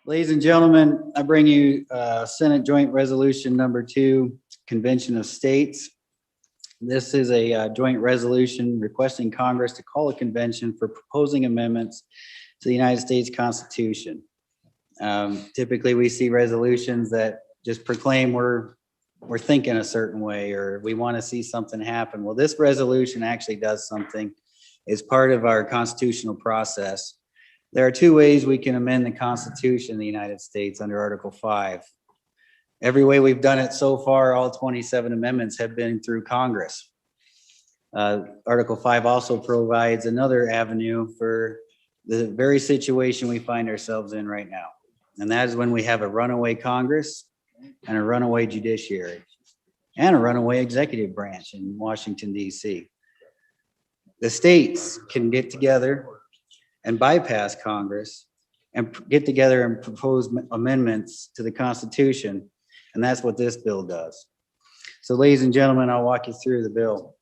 Ladies and gentlemen, I bring you Senate Joint Resolution number 2, Convention of States. This is a joint resolution requesting Congress to call a convention for proposing amendments to the United States Constitution. Typically, we see resolutions that just proclaim we're thinking a certain way or we want to see something happen. Well, this resolution actually does something. It's part of our constitutional process. There are two ways we can amend the Constitution of the United States under Article 5. Every way we've done it so far, all 27 amendments have been through Congress. Article 5 also provides another avenue for the very situation we find ourselves in right now. And that is when we have a runaway Congress and a runaway judiciary and a runaway executive branch in Washington, D.C. The states can get together and bypass Congress and get together and propose amendments to the Constitution. And that's what this bill does. So ladies and gentlemen, I'll walk you through the bill.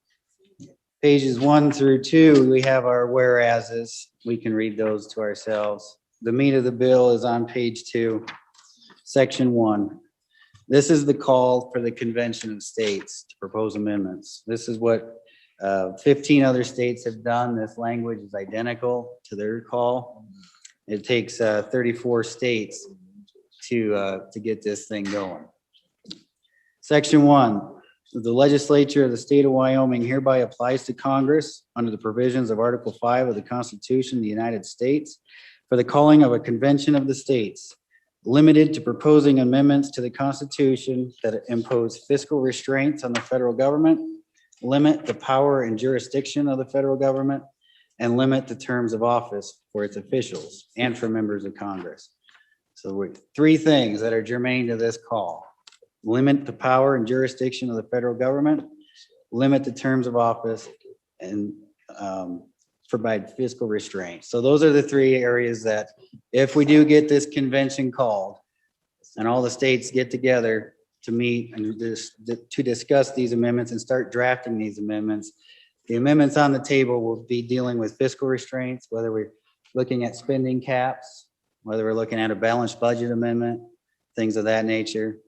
Pages 1 through 2, we have our whereases. We can read those to ourselves. The meat of the bill is on page 2, section 1. This is the call for the Convention of States to propose amendments. This is what 15 other states have done. This language is identical to their call. It takes 34 states to get this thing going. Section 1, the legislature of the state of Wyoming hereby applies to Congress under the provisions of Article 5 of the Constitution of the United States for the calling of a convention of the states, limited to proposing amendments to the Constitution that impose fiscal restraints on the federal government, limit the power and jurisdiction of the federal government, and limit the terms of office for its officials and for members of Congress. So three things that are germane to this call: limit the power and jurisdiction of the federal government, limit the terms of office, and provide fiscal restraint. So those are the three areas that if we do get this convention called and all the states get together to meet and to discuss these amendments and start drafting these amendments, the amendments on the table will be dealing with fiscal restraints, whether we're looking at spending caps, whether we're looking at a balanced budget amendment, things of that nature,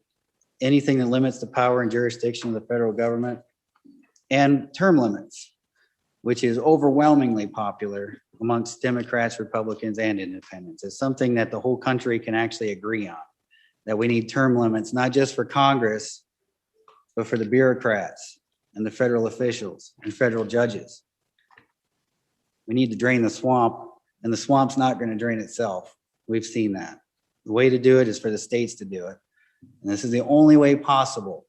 anything that limits the power and jurisdiction of the federal government, and term limits, which is overwhelmingly popular amongst Democrats, Republicans, and independents. It's something that the whole country can actually agree on, that we need term limits, not just for Congress, but for the bureaucrats and the federal officials and federal judges. We need to drain the swamp, and the swamp's not going to drain itself. We've seen that. The way to do it is for the states to do it. And this is the only way possible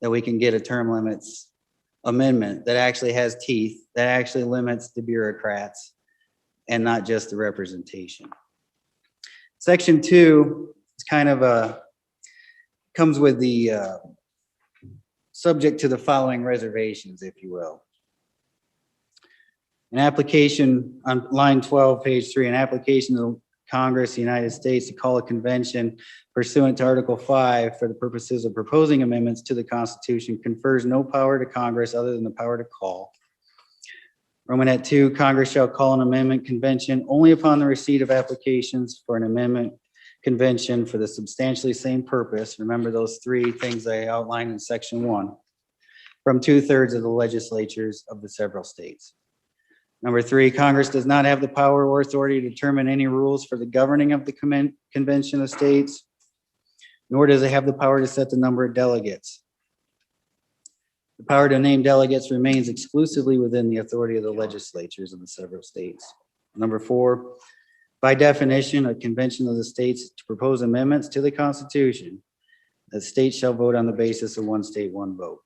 that we can get a term limits amendment that actually has teeth, that actually limits the bureaucrats and not just the representation. Section 2 is kind of comes with the subject to the following reservations, if you will. An application on line 12, page 3, an application to Congress, the United States, to call a convention pursuant to Article 5 for the purposes of proposing amendments to the Constitution confers no power to Congress other than the power to call. Romanet 2, Congress shall call an amendment convention only upon the receipt of applications for an amendment convention for the substantially same purpose. Remember those three things I outlined in section 1 from 2/3 of the legislatures of the several states. Number 3, Congress does not have the power or authority to determine any rules for the governing of the Convention of States, nor does it have the power to set the number of delegates. The power to name delegates remains exclusively within the authority of the legislatures of the several states. Number 4, by definition, a convention of the states to propose amendments to the Constitution, the states shall vote on the basis of one state, one vote.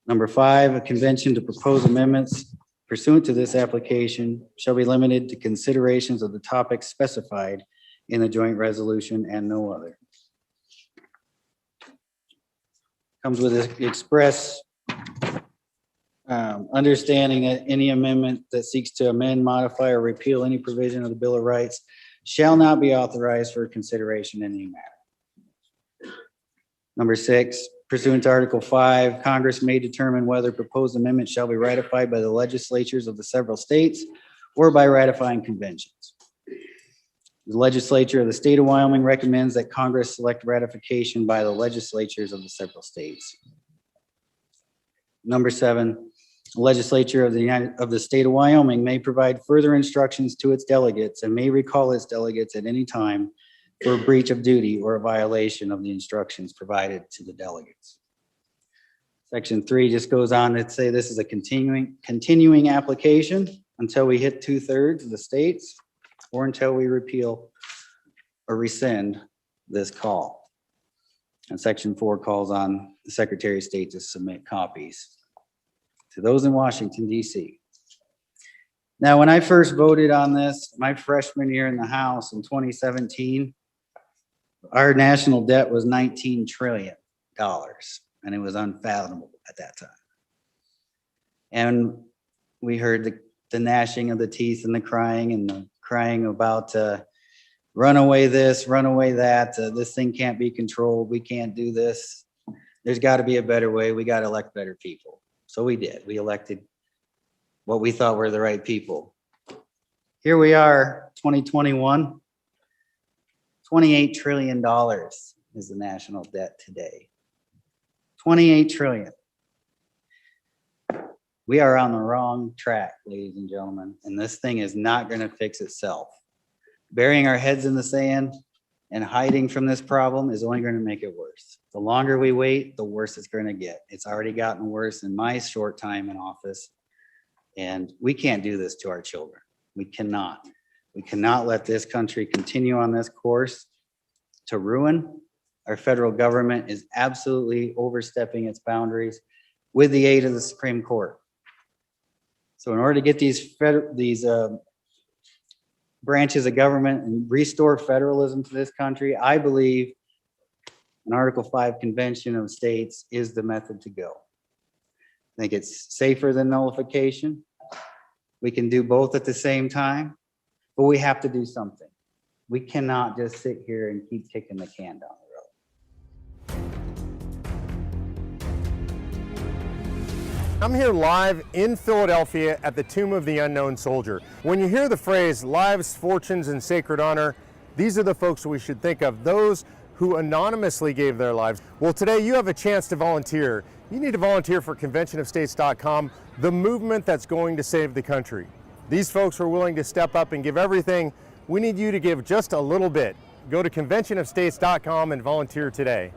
Number 5, a convention to propose amendments pursuant to this application shall be limited to considerations of the topics specified in the joint resolution and no other. Comes with the express understanding that any amendment that seeks to amend, modify, or repeal any provision of the Bill of Rights shall not be authorized for consideration in any matter. Number 6, pursuant to Article 5, Congress may determine whether proposed amendments shall be ratified by the legislatures of the several states or by ratifying conventions. The legislature of the state of Wyoming recommends that Congress select ratification by the legislatures of the several states. Number 7, the legislature of the state of Wyoming may provide further instructions to its delegates and may recall its delegates at any time for a breach of duty or a violation of the instructions provided to the delegates. Section 3 just goes on to say this is a continuing application until we hit 2/3 of the states or until we repeal or rescind this call. And Section 4 calls on the Secretary of State to submit copies to those in Washington, D.C. Now, when I first voted on this, my freshman year in the House in 2017, our national debt was $19 trillion, and it was unfathomable at that time. And we heard the gnashing of the teeth and the crying about run away this, run away that, this thing can't be controlled, we can't do this. There's got to be a better way, we got to elect better people. So we did, we elected what we thought were the right people. Here we are, 2021, $28 trillion is the national debt today. 28 trillion. We are on the wrong track, ladies and gentlemen, and this thing is not going to fix itself. Burying our heads in the sand and hiding from this problem is only going to make it worse. The longer we wait, the worse it's going to get. It's already gotten worse in my short time in office, and we can't do this to our children. We cannot. We cannot let this country continue on this course to ruin. Our federal government is absolutely overstepping its boundaries with the aid of the Supreme Court. So in order to get these branches of government and restore federalism to this country, I believe an Article 5 Convention of States is the method to go. I think it's safer than nullification. We can do both at the same time, but we have to do something. We cannot just sit here and keep kicking the can down the road. I'm here live in Philadelphia at the Tomb of the Unknown Soldier. When you hear the phrase lives, fortunes, and sacred honor, these are the folks we should think of, those who anonymously gave their lives. Well, today you have a chance to volunteer. You need to volunteer for conventionofstates.com, the movement that's going to save the country. These folks are willing to step up and give everything. We need you to give just a little bit. Go to conventionofstates.com and volunteer today.